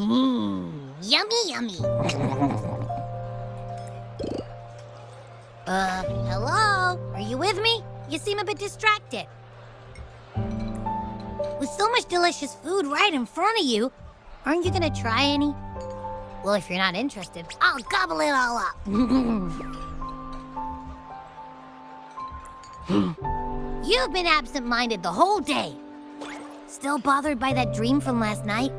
Yummy, yummy. Hello? Are you with me? You seem a bit distracted. With so much delicious food right in front of you, aren't you gonna try any? Well, if you're not interested, I'll gobble it all up. You've been absent-minded the whole day. Still bothered by that dream from last night?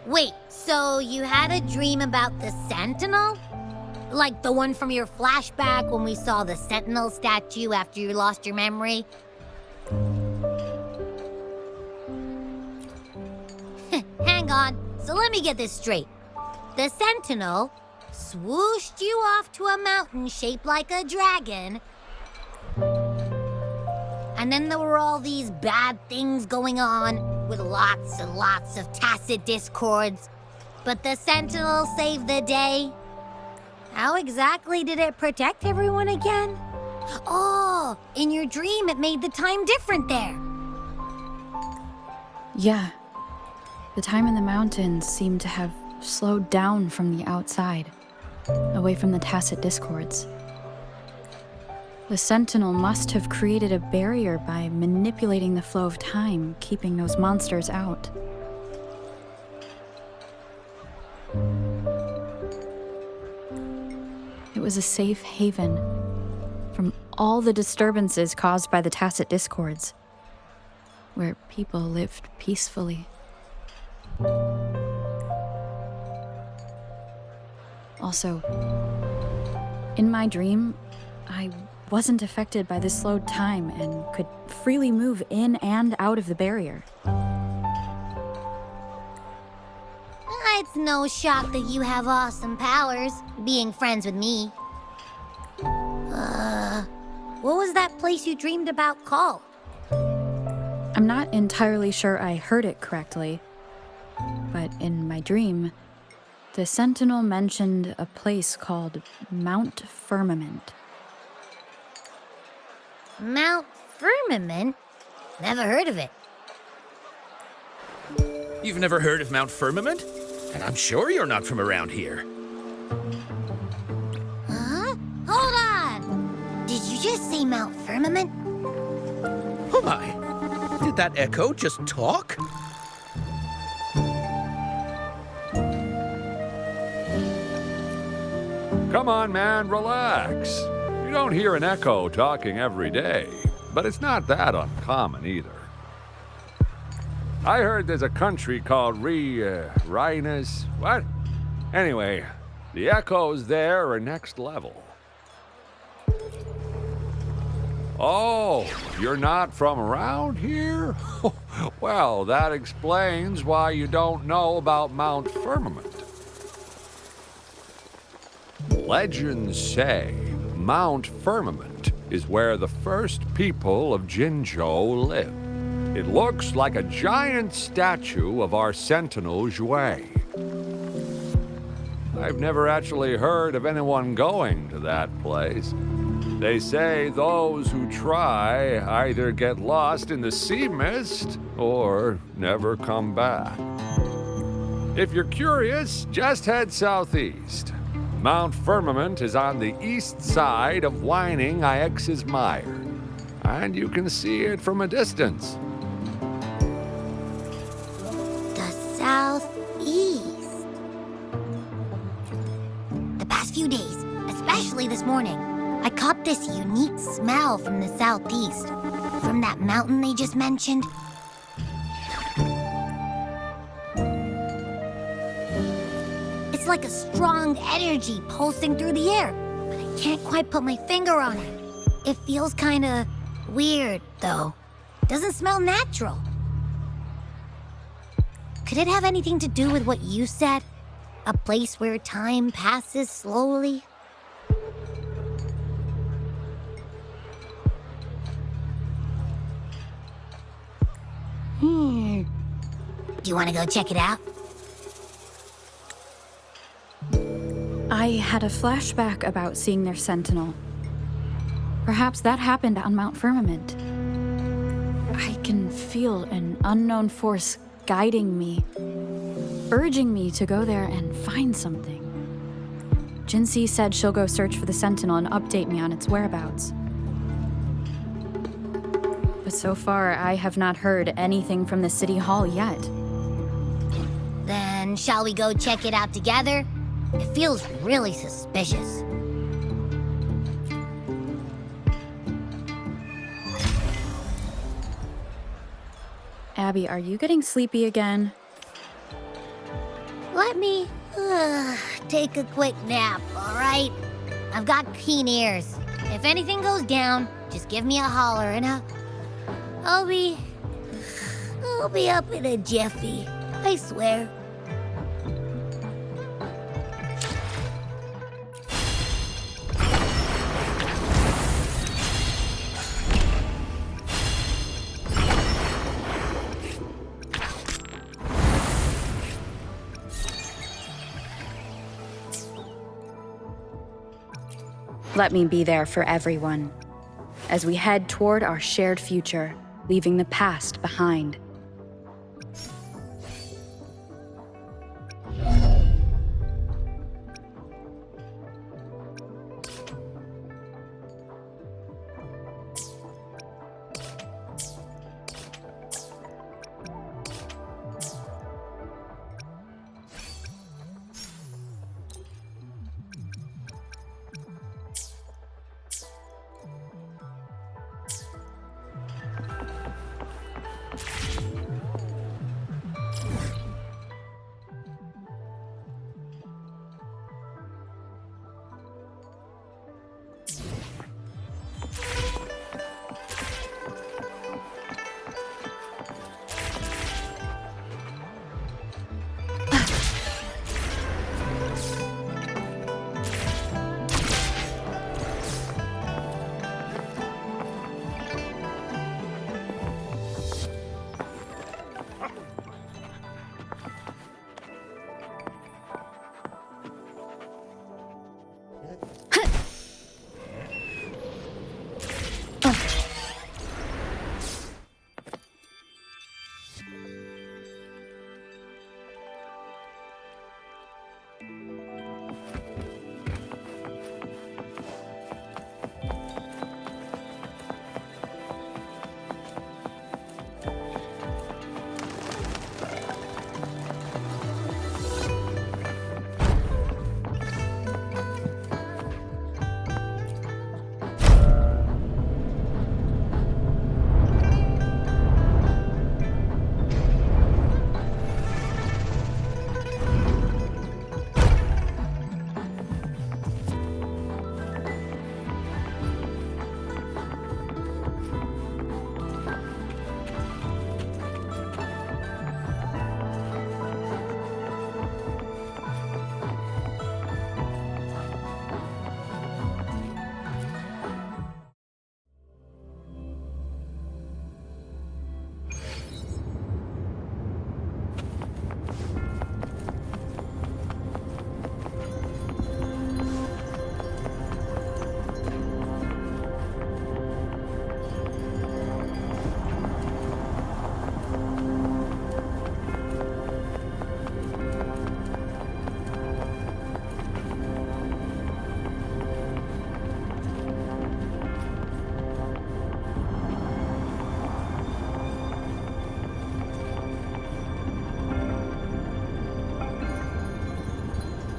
Wait, so you had a dream about the Sentinel? Like the one from your flashback when we saw the Sentinel statue after you lost your memory? Hang on, so let me get this straight. The Sentinel swooshed you off to a mountain shaped like a dragon, and then there were all these bad things going on with lots and lots of tacit discords, but the Sentinel saved the day. How exactly did it protect everyone again? Oh, in your dream it made the time different there. Yeah. The time in the mountains seemed to have slowed down from the outside, away from the tacit discords. The Sentinel must have created a barrier by manipulating the flow of time, keeping those monsters out. It was a safe haven from all the disturbances caused by the tacit discords, where people lived peacefully. Also, in my dream, I wasn't affected by the slowed time and could freely move in and out of the barrier. It's no shock that you have awesome powers, being friends with me. What was that place you dreamed about called? I'm not entirely sure I heard it correctly, but in my dream, the Sentinel mentioned a place called Mount Firmament. Mount Firmament? Never heard of it. You've never heard of Mount Firmament? And I'm sure you're not from around here. Huh? Hold on! Did you just say Mount Firmament? Oh my! Did that echo just talk? Come on, man, relax. You don't hear an echo talking every day, but it's not that uncommon either. I heard there's a country called Rhinus. What? Anyway, the echoes there are next level. Oh, you're not from around here? Well, that explains why you don't know about Mount Firmament. Legends say Mount Firmament is where the first people of Jinzhou lived. It looks like a giant statue of our Sentinel Zhui. I've never actually heard of anyone going to that place. They say those who try either get lost in the sea mist or never come back. If you're curious, just head southeast. Mount Firmament is on the east side of whining Ix's Mire, and you can see it from a distance. Southeast. The past few days, especially this morning, I caught this unique smell from the southeast, from that mountain they just mentioned. It's like a strong energy pulsing through the air, but I can't quite put my finger on it. It feels kinda weird, though. Doesn't smell natural. Could it have anything to do with what you said? A place where time passes slowly? Do you want to go check it out? I had a flashback about seeing their Sentinel. Perhaps that happened on Mount Firmament. I can feel an unknown force guiding me, urging me to go there and find something. Jinsey said she'll go search for the Sentinel and update me on its whereabouts. But so far, I have not heard anything from the City Hall yet. Then shall we go check it out together? It feels really suspicious. Abby, are you getting sleepy again? Let me take a quick nap, all right? I've got keen ears. If anything goes down, just give me a holler and I'll be up in a jiffy, I swear. Let me be there for everyone, as we head toward our shared future, leaving the past behind.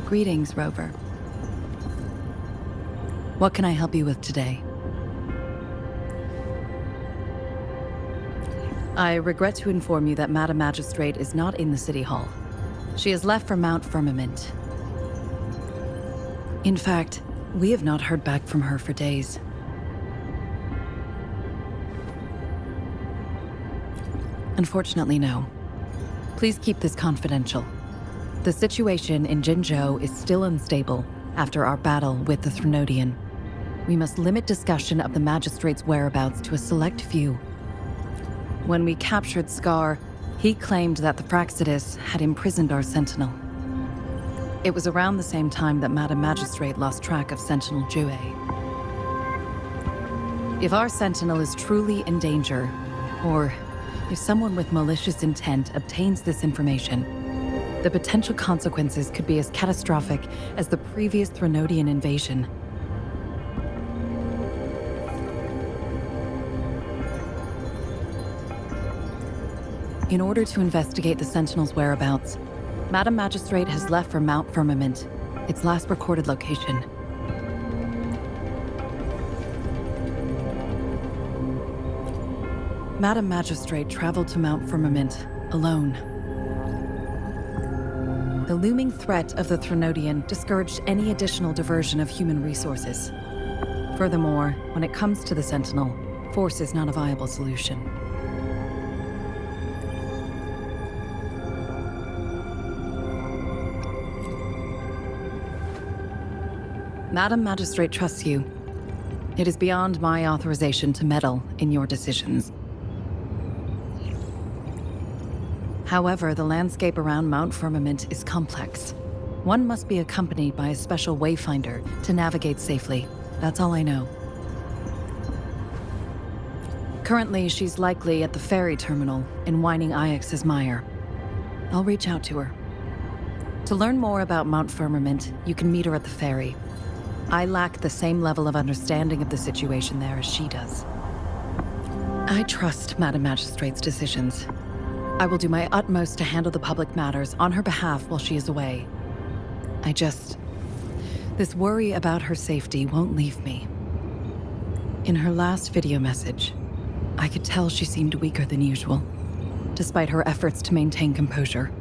Greetings, Rover. What can I help you with today? I regret to inform you that Madam Magistrate is not in the City Hall. She has left for Mount Firmament. In fact, we have not heard back from her for days. Unfortunately, no. Please keep this confidential. The situation in Jinzhou is still unstable after our battle with the Threnodian. We must limit discussion of the Magistrate's whereabouts to a select few. When we captured Scar, he claimed that the Praxidus had imprisoned our Sentinel. It was around the same time that Madam Magistrate lost track of Sentinel Jue. If our Sentinel is truly in danger, or if someone with malicious intent obtains this information, the potential consequences could be as catastrophic as the previous Threnodian invasion. In order to investigate the Sentinel's whereabouts, Madam Magistrate has left for Mount Firmament, its last recorded location. Madam Magistrate traveled to Mount Firmament alone. The looming threat of the Threnodian discouraged any additional diversion of human resources. Furthermore, when it comes to the Sentinel, force is not a viable solution. Madam Magistrate trusts you. It is beyond my authorization to meddle in your decisions. However, the landscape around Mount Firmament is complex. One must be accompanied by a special wayfinder to navigate safely. That's all I know. Currently, she's likely at the ferry terminal in Whining Ix's Mire. I'll reach out to her. To learn more about Mount Firmament, you can meet her at the ferry. I lack the same level of understanding of the situation there as she does. I trust Madam Magistrate's decisions. I will do my utmost to handle the public matters on her behalf while she is away. This worry about her safety won't leave me. In her last video message, I could tell she seemed weaker than usual, despite her efforts to maintain composure.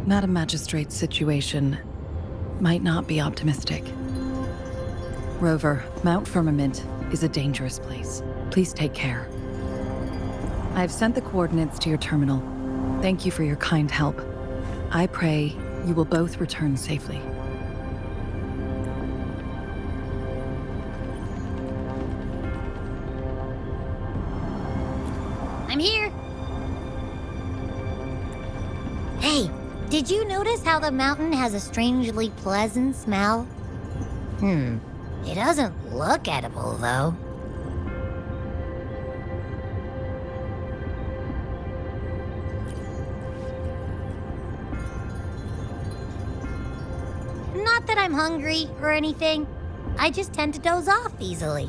Madam Magistrate's situation might not be optimistic. Rover, Mount Firmament is a dangerous place. Please take care. I've sent the coordinates to your terminal. Thank you for your kind help. I pray you will both return safely. I'm here. Hey, did you notice how the mountain has a strangely pleasant smell? It doesn't look edible, though. Not that I'm hungry or anything. I just tend to doze off easily.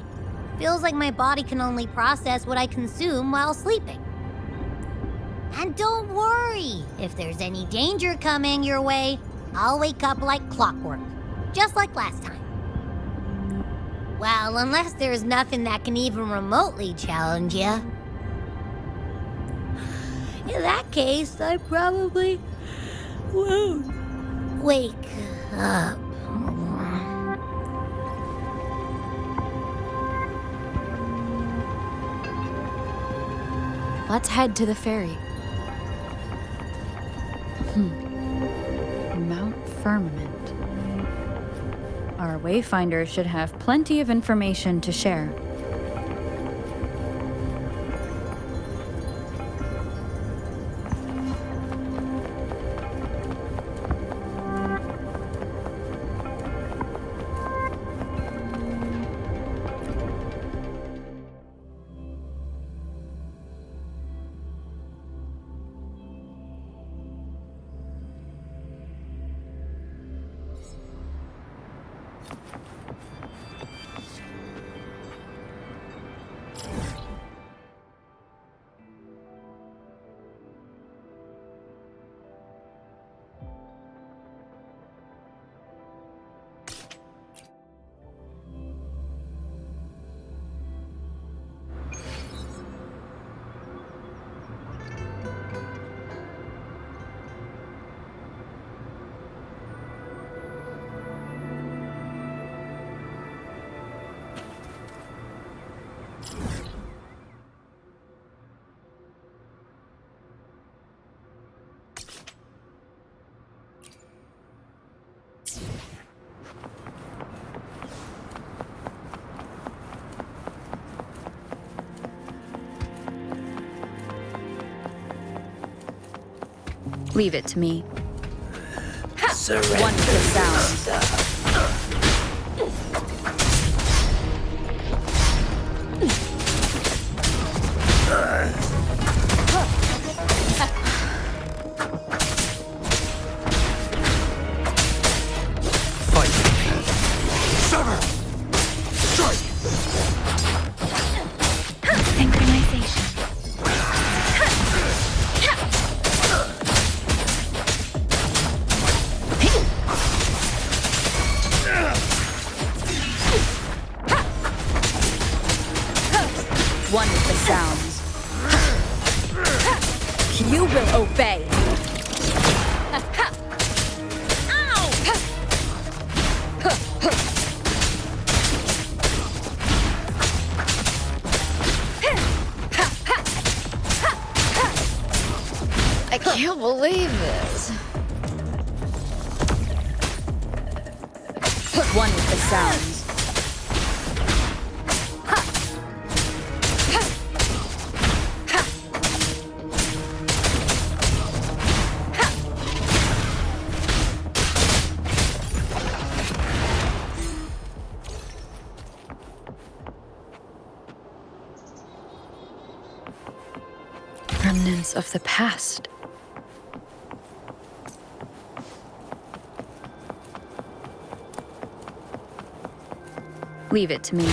Feels like my body can only process what I consume while sleeping. And don't worry, if there's any danger coming your way, I'll wake up like clockwork, just like last time. Well, unless there's nothing that can even remotely challenge you. In that case, I probably won't wake up. Let's head to the ferry. Mount Firmament. Our wayfinder should have plenty of information to share. Leave it to me. One kiss down. One with the sounds. Remnants of the past. Leave it to me.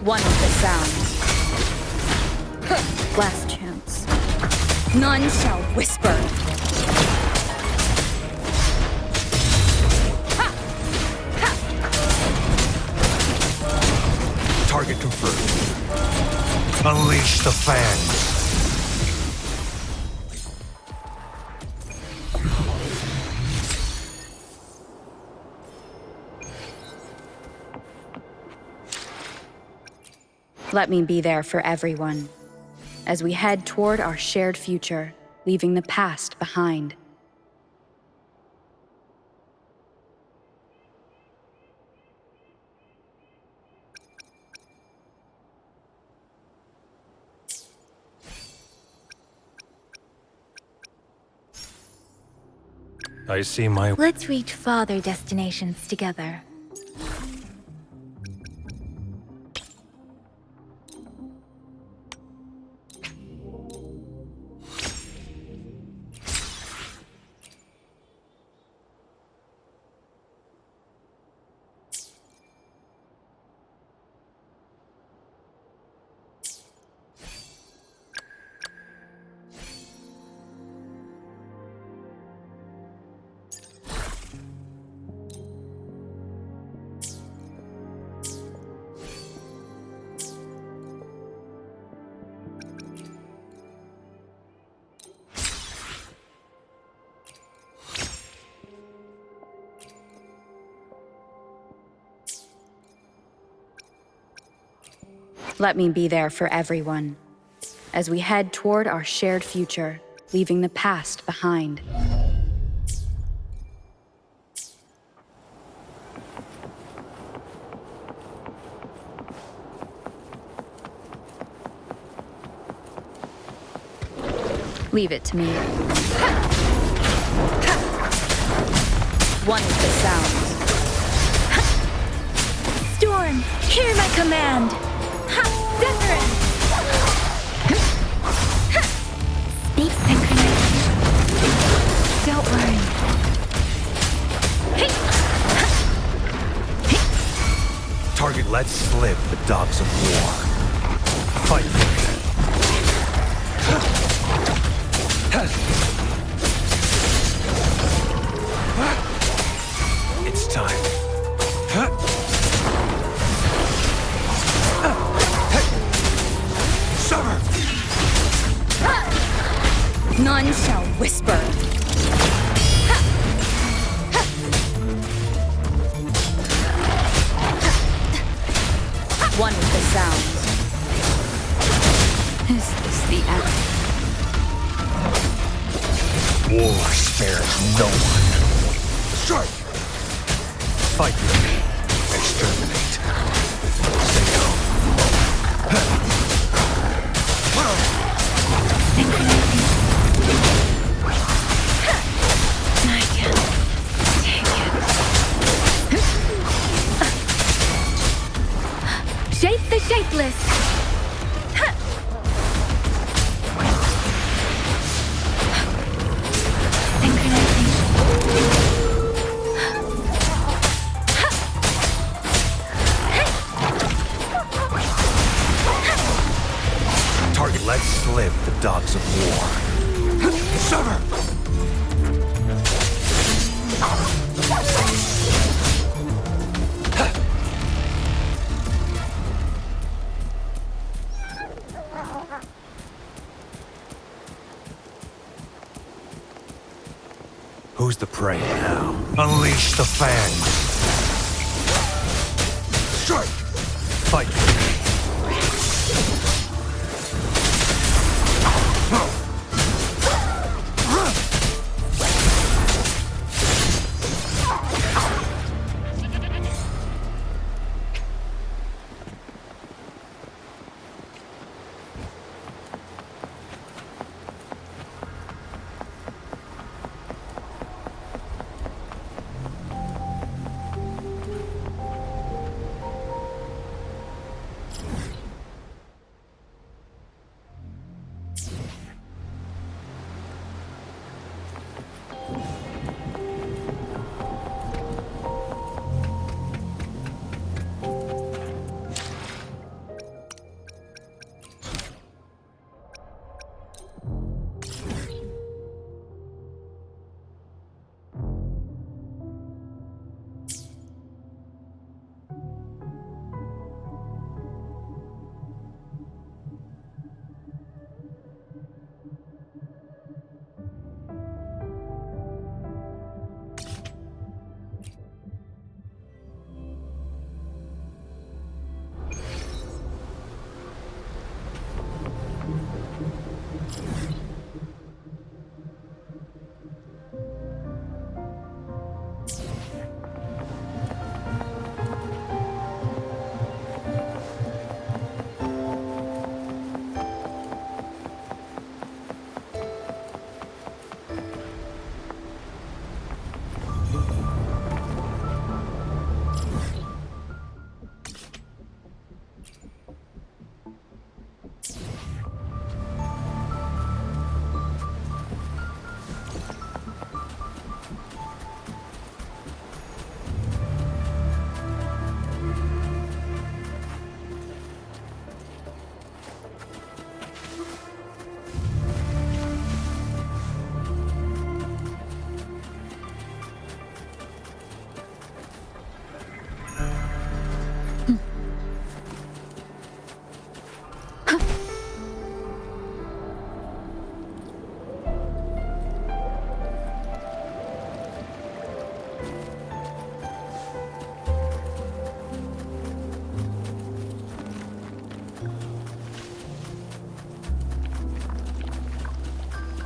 One with the sounds. Last chance. None shall whisper. Target confirmed. Unleash the fangs. Let me be there for everyone, as we head toward our shared future, leaving the past behind. I see my... Let's reach farther destinations together. Let me be there for everyone, as we head toward our shared future, leaving the past behind. Leave it to me. One with the sounds. Storm, hear my command! Wuthering! Speak synchronization. Don't worry. Target lets slip the dogs of war. Fight for it. It's time. Summer! None shall whisper. One with the sounds. Is this the end? War spares no one. Strike! Fight for me. Exterminate. Stay home. Synchronizing. I can't take it. Shape the shapeless. Target lets slip the dogs of war. Summer! Who's the prey now? Unleash the fangs! Strike! Fight!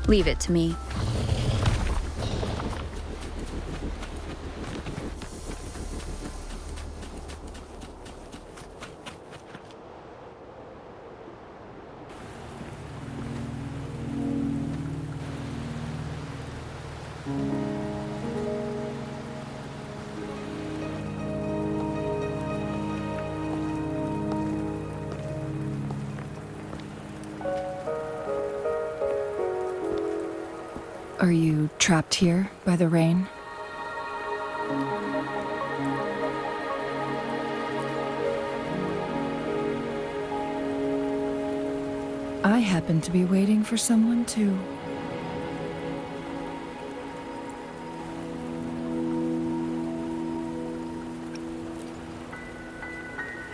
Leave it to me. Are you trapped here by the rain? I happen to be waiting for someone too.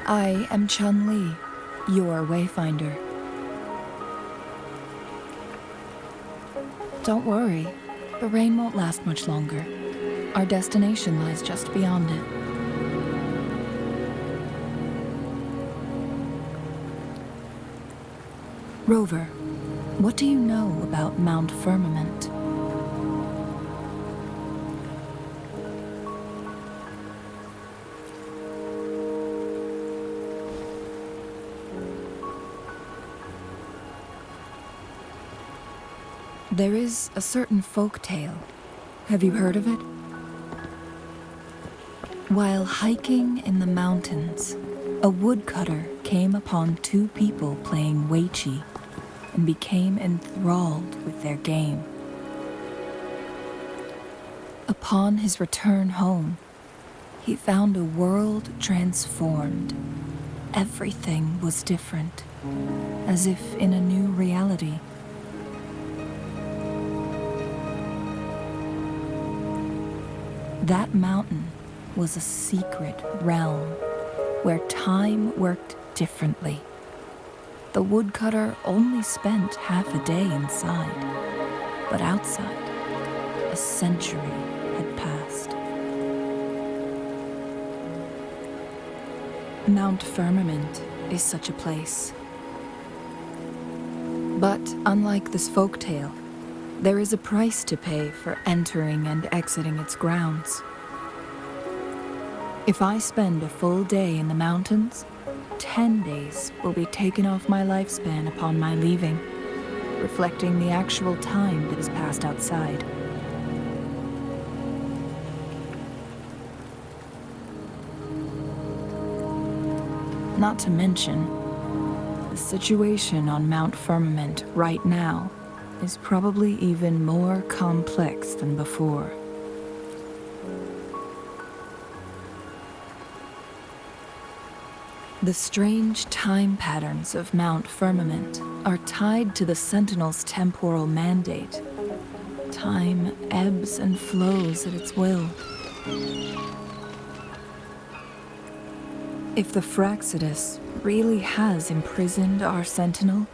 I am Chun-Li, your wayfinder. Don't worry, the rain won't last much longer. Our destination lies just beyond it. Rover, what do you know about Mount Firmament? There is a certain folk tale. Have you heard of it? While hiking in the mountains, a woodcutter came upon two people playing weiqi and became enthralled with their game. Upon his return home, he found a world transformed. Everything was different, as if in a new reality. That mountain was a secret realm where time worked differently. The woodcutter only spent half a day inside, but outside, a century had passed. Mount Firmament is such a place. But unlike this folktale, there is a price to pay for entering and exiting its grounds. If I spend a full day in the mountains, 10 days will be taken off my lifespan upon my leaving, reflecting the actual time that is passed outside. Not to mention, the situation on Mount Firmament right now is probably even more complex than before. The strange time patterns of Mount Firmament are tied to the Sentinel's temporal mandate. Time ebbs and flows at its will. If the Fraxidus really has imprisoned our Sentinel,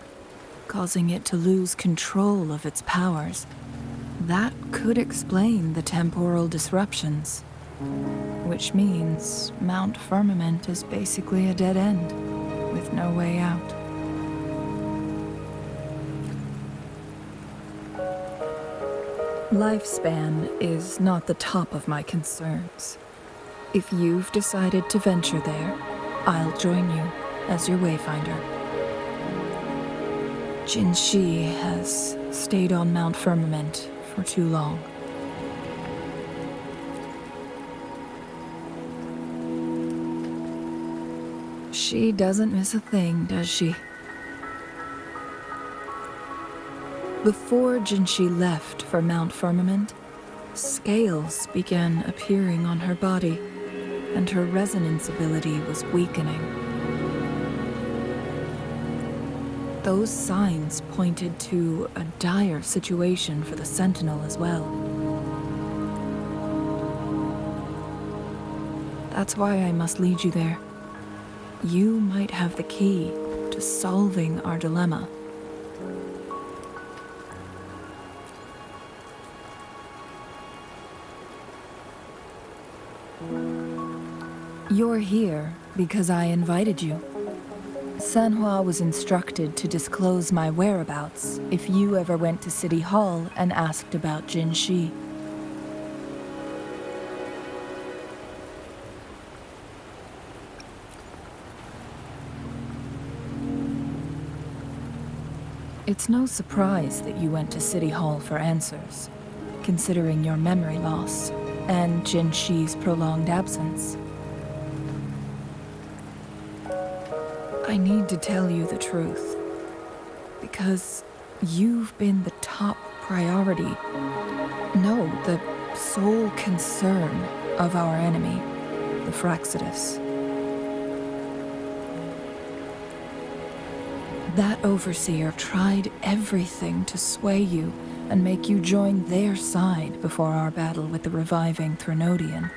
causing it to lose control of its powers, that could explain the temporal disruptions. Which means Mount Firmament is basically a dead end, with no way out. Lifespan is not the top of my concerns. If you've decided to venture there, I'll join you as your wayfinder. Jinshi has stayed on Mount Firmament for too long. She doesn't miss a thing, does she? Before Jinshi left for Mount Firmament, scales began appearing on her body, and her resonance ability was weakening. Those signs pointed to a dire situation for the Sentinel as well. That's why I must lead you there. You might have the key to solving our dilemma. You're here because I invited you. Sanhua was instructed to disclose my whereabouts if you ever went to City Hall and asked about Jin Shi. It's no surprise that you went to City Hall for answers, considering your memory loss and Jin Shi's prolonged absence. I need to tell you the truth, because you've been the top priority, no, the sole concern of our enemy, the Fraxidus. That overseer tried everything to sway you and make you join their side before our battle with the reviving Threnodian.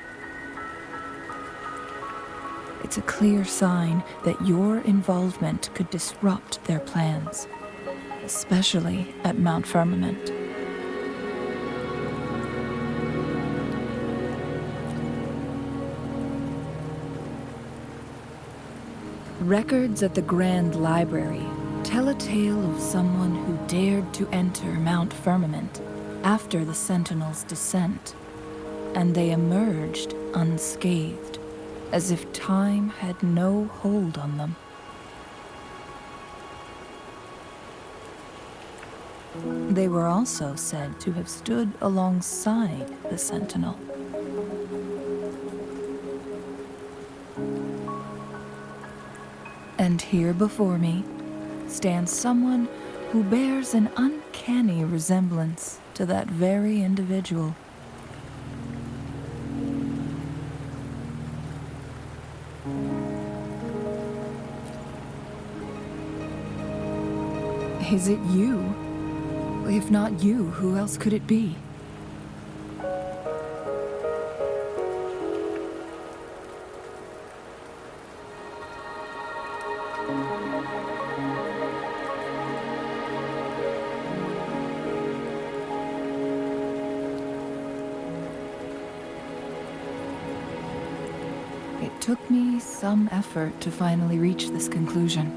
It's a clear sign that your involvement could disrupt their plans, especially at Mount Firmament. Records at the Grand Library tell a tale of someone who dared to enter Mount Firmament after the Sentinels' descent, and they emerged unscathed, as if time had no hold on them. They were also said to have stood alongside the Sentinel. And here before me stands someone who bears an uncanny resemblance to that very individual. Is it you? If not you, who else could it be? It took me some effort to finally reach this conclusion.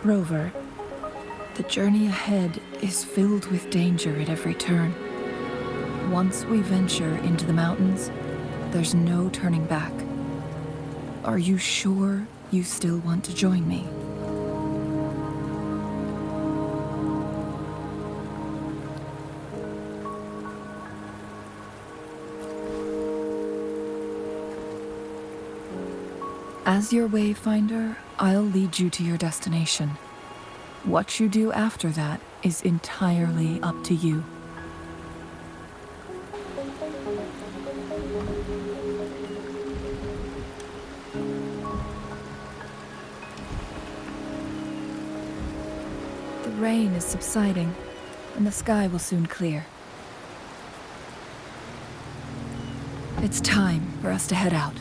Rover, the journey ahead is filled with danger at every turn. Once we venture into the mountains, there's no turning back. Are you sure you still want to join me? As your wayfinder, I'll lead you to your destination. What you do after that is entirely up to you. The rain is subsiding, and the sky will soon clear. It's time for us to head out.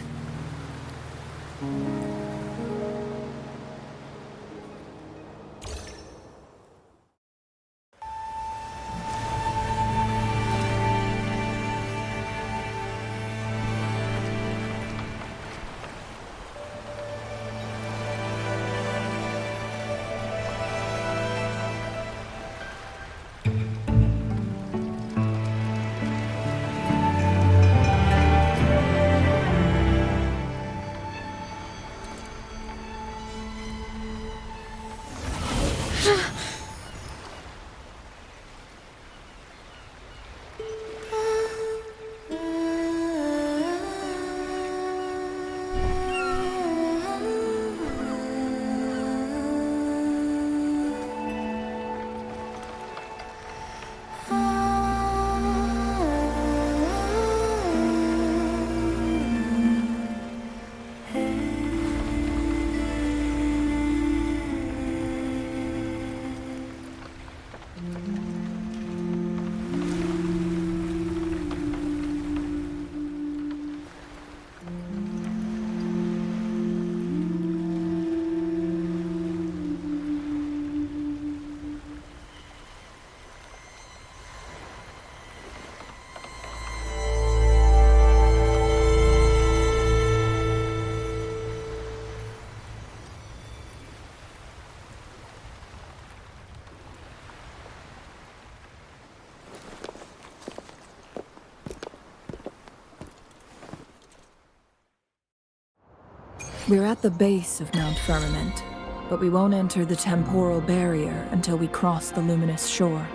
We're at the base of Mount Firmament, but we won't enter the temporal barrier until we cross the luminous shore.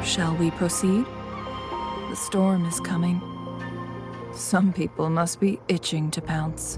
Shall we proceed? The storm is coming. Some people must be itching to pounce.